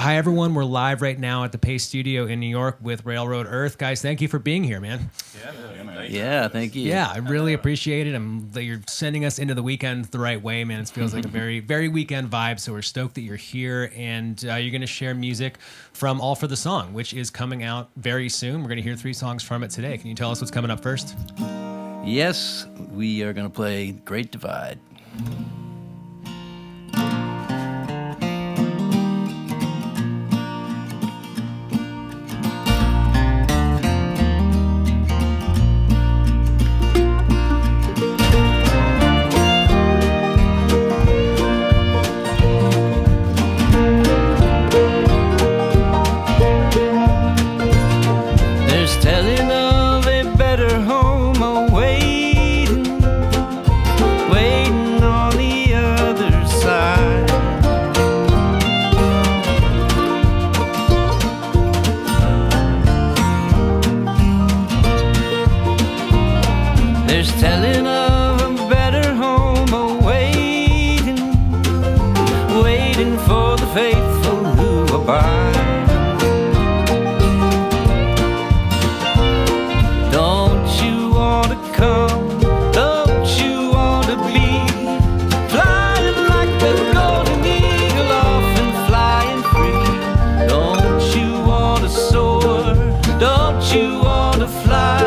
Hi, everyone. We're live right now at the Paste Studio in New York with Railroad Earth. Guys, thank you for being here, man. Yeah, thank you. Yeah, I really appreciate it. That you're sending us into the weekend the right way, man. It feels like a very, very weekend vibe. So we're stoked that you're here, and you're going to share music from All for the Song, which is coming out very soon. We're going to hear 3 songs from it today. Can you tell us what's coming up first? Yes, we are going to play Great Divide. Telling of a better home awaiting, waiting for the faithful who abide. Don't you want to come? Don't you want to be flying like the golden eagle, off and flying free? Don't you want to soar? Don't you want to fly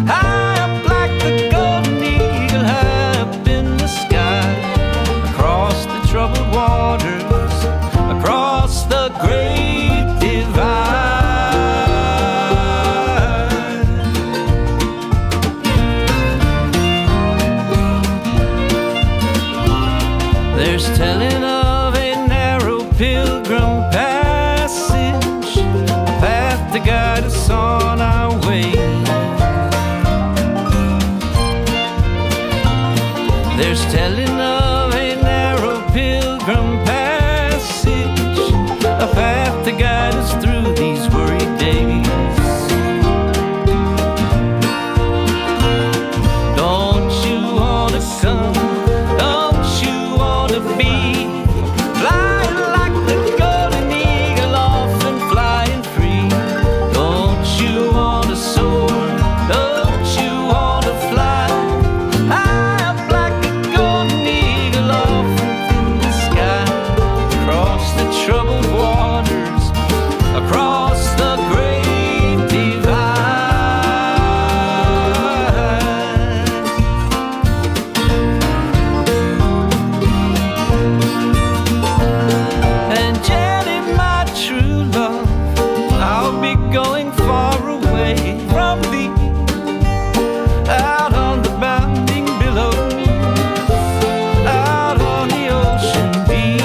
high up like the golden eagle, high up in the sky, across the troubled waters, across the great divide? There's telling of a narrow pilgrim passage, a path to guide us on our way. There's telling of a narrow pilgrim passage, a path to guide us through these worried days. Don't you want to come? Don't you want to be flying like the golden eagle, off and flying free? Don't you want to soar? Don't you want to fly high up like the golden eagle, off in the sky, across the troubled waters, across the great divide? And Jenny, my true love, I'll be going far away from thee, out on the bounding billows, out on the ocean deep.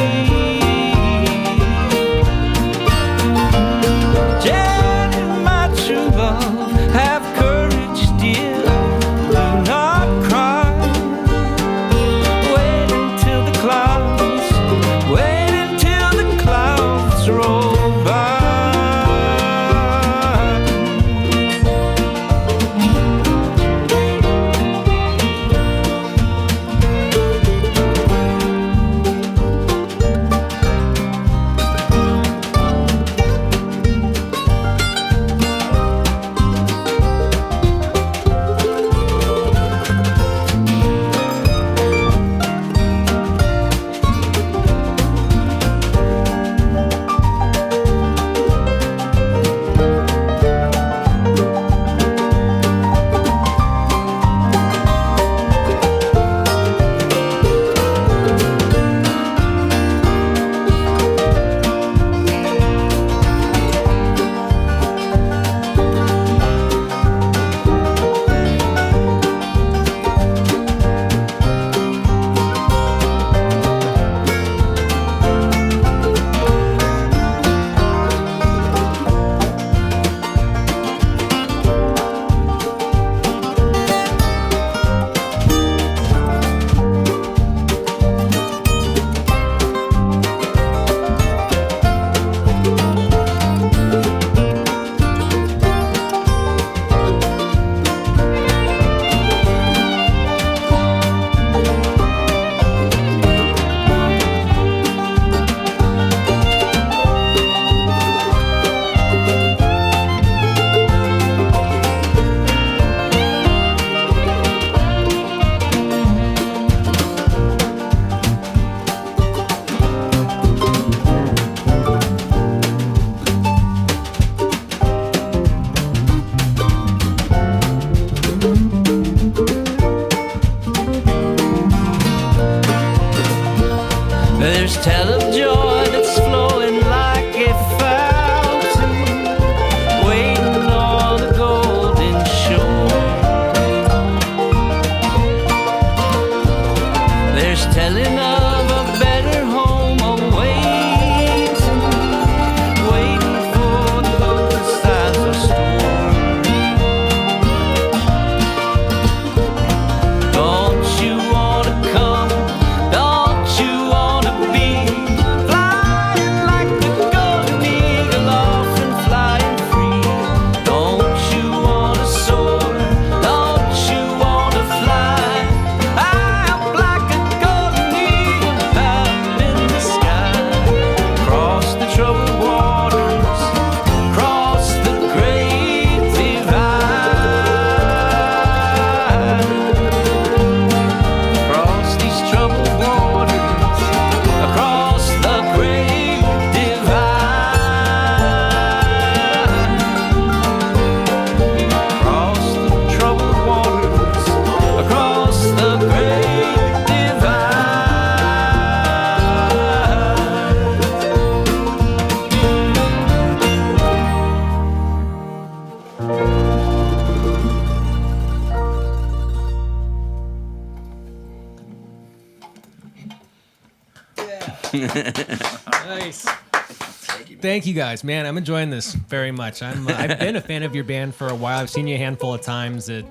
Thank you guys, man. I'm enjoying this very much. I've been a fan of your band for a while. I've seen you a handful of times at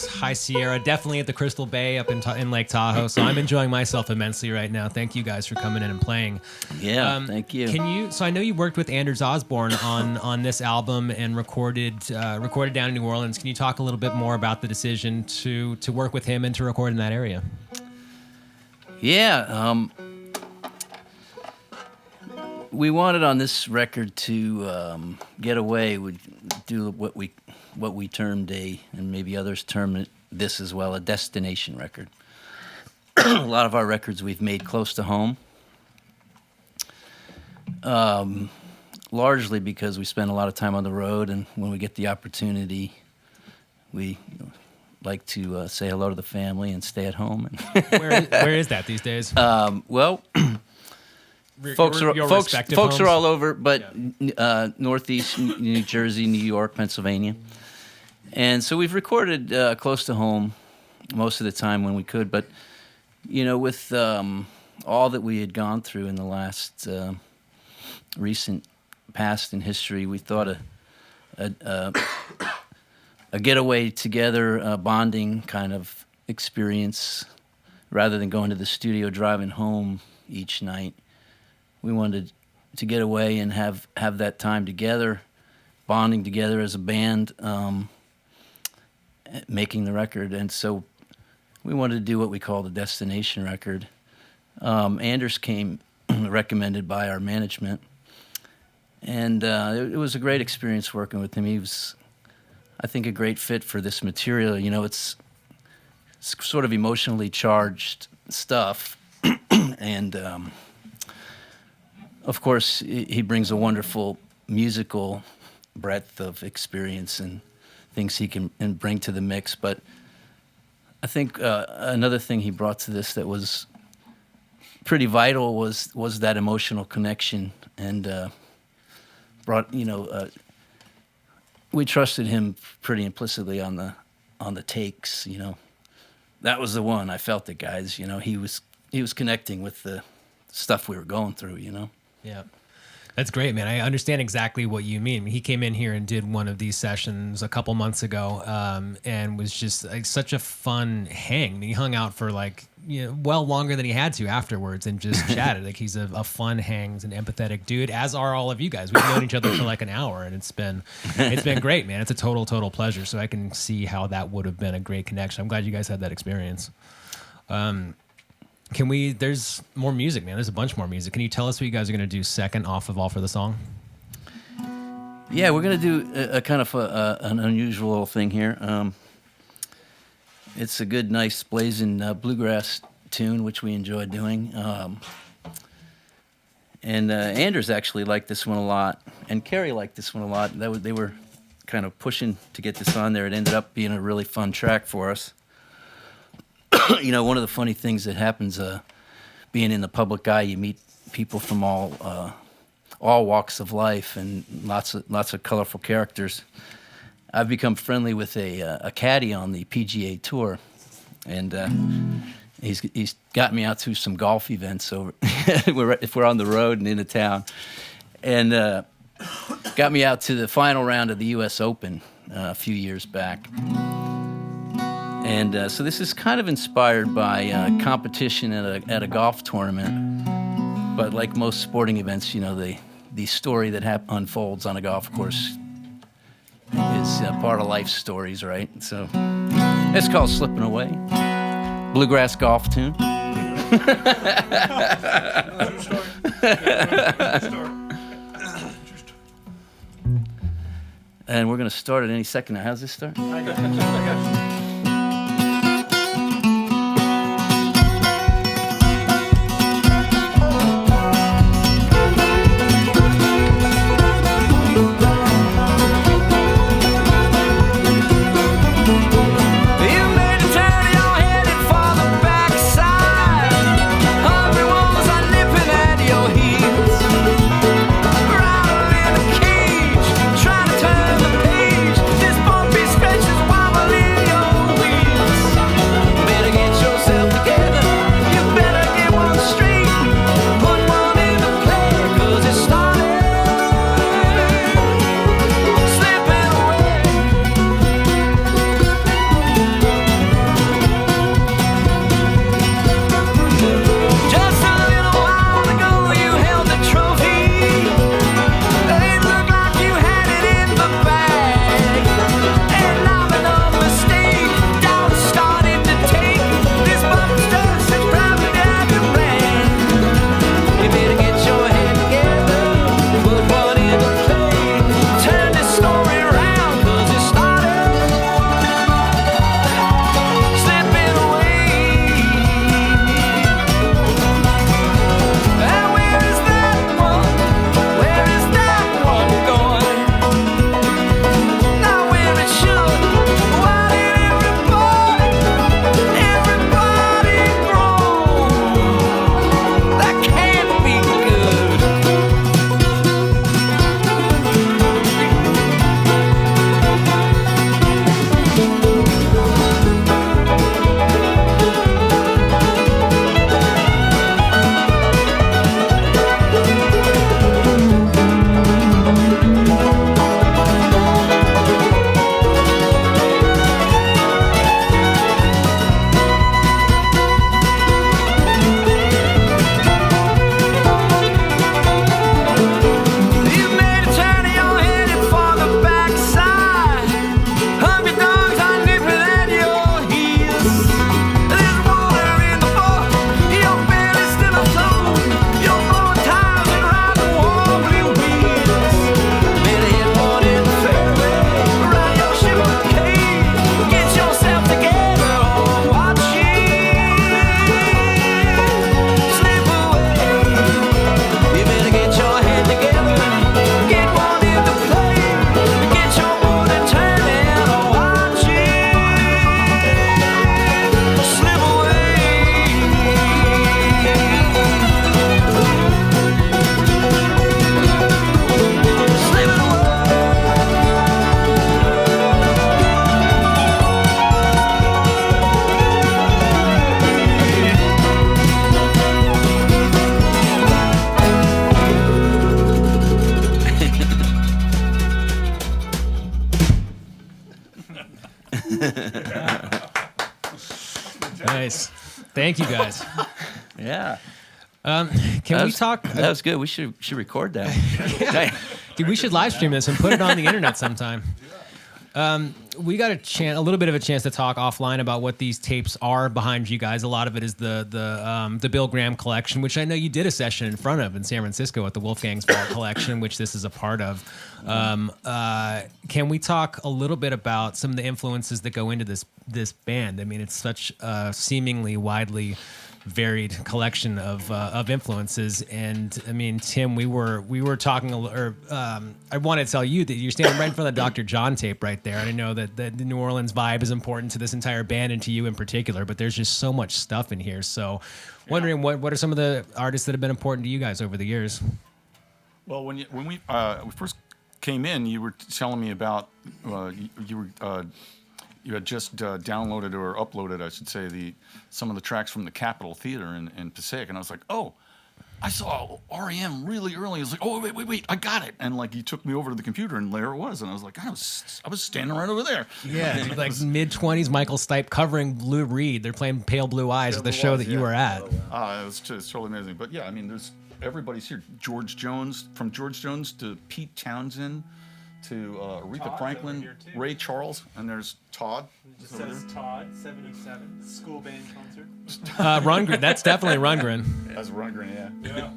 High Sierra, definitely at the Crystal Bay up in Lake Tahoe. So I'm enjoying myself immensely right now. Thank you guys for coming in and playing. Yeah, thank you. So I know you worked with Anders Osborne on this album and recorded down in New Orleans. Can you talk a little bit more about the decision to work with him and to record in that area? Yeah. We wanted on this record to get away, would do what we termed and maybe others term this as well, a destination record. A lot of our records we've made close to home, largely because we spend a lot of time on the road, and when we get the opportunity, we like to say hello to the family and stay at home. Where is that these days? Well. Folks are all over, but Northeast New Jersey, New York, Pennsylvania. And so we've recorded close to home most of the time when we could. But, with all that we had gone through in the last recent past in history, we thought a getaway together, bonding kind of experience, rather than going to the studio, driving home each night. We wanted to get away and have that time together, bonding together as a band, making the record. And so we wanted to do what we call the destination record. Anders came recommended by our management. And it was a great experience working with him. He was, I think, a great fit for this material. It's sort of emotionally charged stuff. And... of course, he brings a wonderful musical breadth of experience and things he can bring to the mix. But I think another thing he brought to this that was pretty vital was that emotional connection, and brought we trusted him pretty implicitly on the takes. That was the one. I felt it, guys. He was connecting with the stuff we were going through. Yeah. That's great, man. I understand exactly what you mean. He came in here and did one of these sessions a couple months ago, and was just such a fun hang. He hung out for well longer than he had to afterwards and just chatted. He's a fun hang, an empathetic dude, as are all of you guys. We've known each other for an hour, and it's been great, man. It's a total pleasure. So I can see how that would have been a great connection. I'm glad you guys had that experience. There's more music, man. There's a bunch more music. Can you tell us what you guys are going to do second off of All for the Song? Yeah, we're going to do a kind of an unusual thing here. It's a good, nice, blazing bluegrass tune, which we enjoy doing. And Anders actually liked this one a lot, and Carrie liked this one a lot. They were kind of pushing to get this on there. It ended up being a really fun track for us. One of the funny things that happens being in the public eye, you meet people from all walks of life and lots of colorful characters. I've become friendly with a caddy on the PGA Tour, and he's got me out to some golf events over if we're on the road and into town, and got me out to the final round of the U.S. Open a few years back. And so this is kind of inspired by competition at a golf tournament. But like most sporting events, the story that unfolds on a golf course is part of life stories, right? So it's called Slipping Away. Bluegrass golf tune. And we're going to start at any second now. How's this start? I got you. Trying to turn the page, this bumpy stretches wobbly. Thank you, guys. Yeah. Can we talk? That was good. We should record that. Yeah. Dude, we should live stream this and put it on the internet sometime. We got a little bit of a chance to talk offline about what these tapes are behind you guys. A lot of it is the Bill Graham collection, which I know you did a session in front of in San Francisco at the Wolfgang's Vault collection, which this is a part of. Can we talk a little bit about some of the influences that go into this band? I mean, it's such a seemingly widely varied collection of influences, and I mean, Tim, we were talking, I want to tell you that you're standing right in front of the Dr. John tape right there, and I know that the New Orleans vibe is important to this entire band and to you in particular, but there's just so much stuff in here. So, wondering what are some of the artists that have been important to you guys over the years? Well, when we first came in, you were telling me about you had just downloaded or uploaded, I should say, some of the tracks from the Capitol Theater in Passaic, and I was like, oh, I saw REM really early. I was like, oh, wait, I got it. And like, he took me over to the computer, and there it was. And I was like, I was standing right over there. Yeah, like mid-20s Michael Stipe covering Lou Reed. They're playing Pale Blue Eyes at the show that you were at. It's totally amazing. But yeah, I mean, everybody's here. George Jones, from George Jones to Pete Townsend to Aretha Franklin, Ray Charles, and there's Todd. It just says Todd, 77, school band concert. Rundgren, that's definitely Rundgren. That's Rundgren, yeah.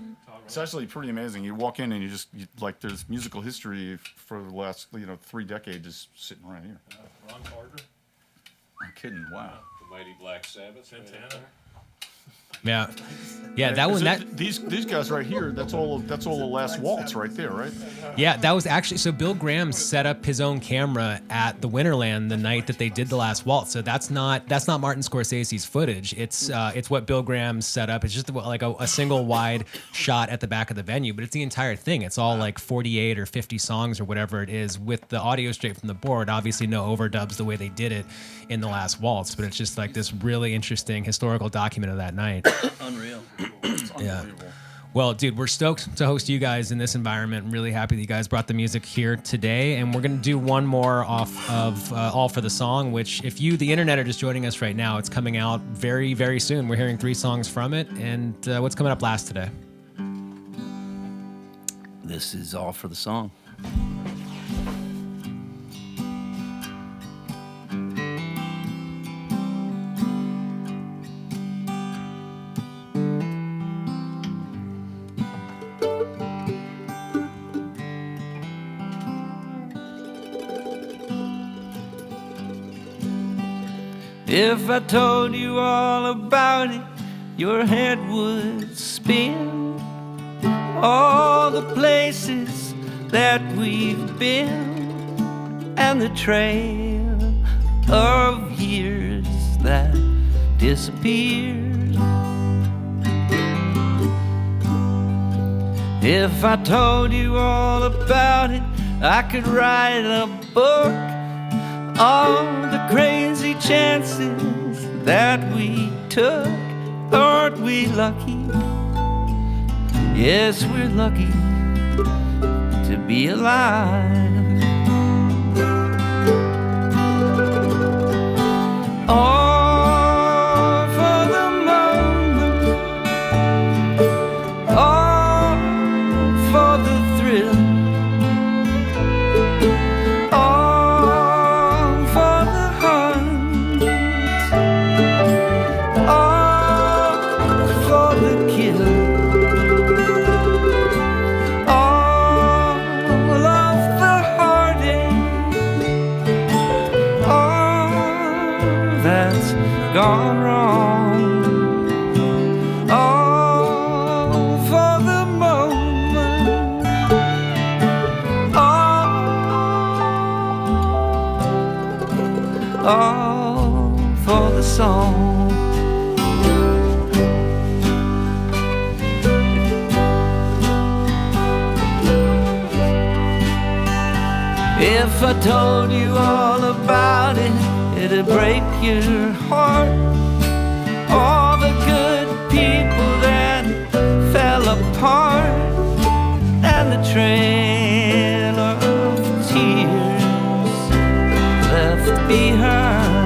It's actually pretty amazing. You walk in and there's musical history for the last 3 decades just sitting right here. Ron Carter. I'm kidding. Wow. The Mighty Black Sabbath. Santana. Yeah, that one. These guys right here. That's all the last waltz right there, right? Yeah, that was actually, so Bill Graham set up his own camera at the Winterland the night that they did the last waltz. So that's not Martin Scorsese's footage. It's what Bill Graham set up. It's just like a single wide shot at the back of the venue, but it's the entire thing. It's all like 48 or 50 songs or whatever it is with the audio straight from the board. Obviously, no overdubs the way they did it in the last waltz, but it's just like this really interesting historical document of that night. Unreal. It's Yeah. unbelievable. Well, dude, we're stoked to host you guys in this environment. I'm really happy that you guys brought the music here today. And we're going to do one more off of All for the Song, which if you, the internet, are just joining us right now, it's coming out very, very soon. We're hearing 3 songs from it. And what's coming up last today? This is All for the Song. If I told you all about it, your head would spin. All the places that we've been, and the trail of years that disappeared. If I told you all about it, I could write a book. All the crazy chances that we took. Aren't we lucky? Yes, we're lucky to be alive. All for the moment, all for the thrill, all for the hunt, all for the kill, all of the heartache, all that's gone wrong, all for the moment, all for the song. If I told you all about it, it'd break your heart. All the good people that fell apart, and the trail of tears left behind.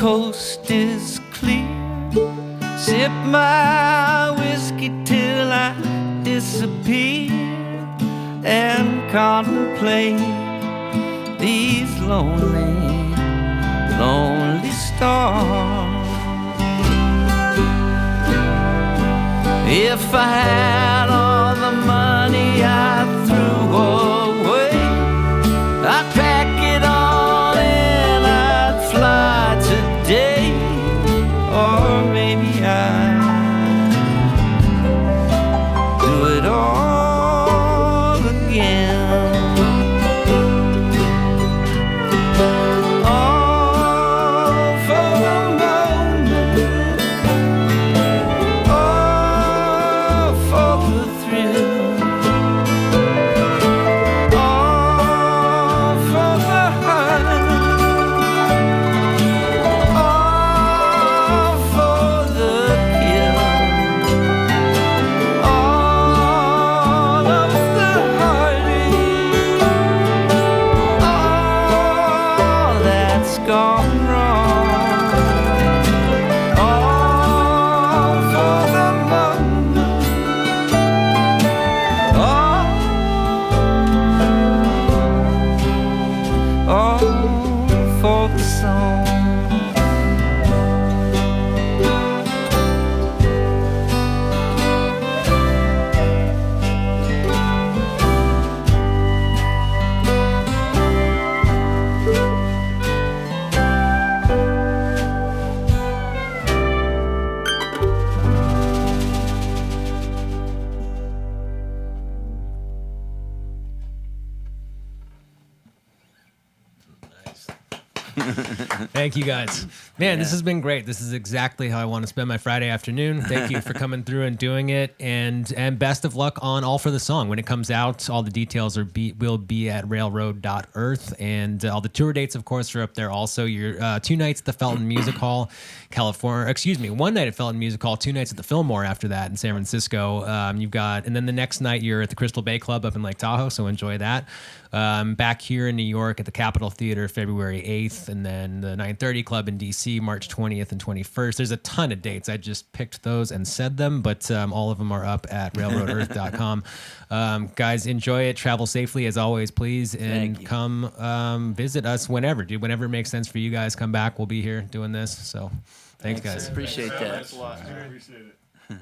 coast is clear. Sip my whiskey till I disappear and contemplate these lonely, lonely stars. If I had all the money I threw away, I'd pack it all in, I'd fly today. Or maybe I'd do it all again. All for the moment, all for the thrill, all for the hunt, all for the kill, all of the heartache, all that's gone wrong, all for the moment, all for the song. Thank you guys. Man, this has been great. This is exactly how I want to spend my Friday afternoon. Thank you for coming through and doing it. And best of luck on All for the Song. When it comes out, all the details will be at railroad.earth. And all the tour dates, of course, are up there also. Your 2 nights at the Felton Music Hall, California. Excuse me, 1 night at Felton Music Hall, 2 nights at the Fillmore after that in San Francisco. And then the next night you're at the Crystal Bay Club up in Lake Tahoe, so enjoy that. Back here in New York at the Capitol Theater, February 8th, and then the 930 Club in DC, March 20th and 21st. There's a ton of dates. I just picked those and said them, but all of them are up at railroadearth.com. Guys, enjoy it. Travel safely as always, please, and come visit us whenever. Whenever it makes sense for you guys, come back. We'll be here doing this. So thanks guys. Appreciate that. Thanks a lot. I appreciate it.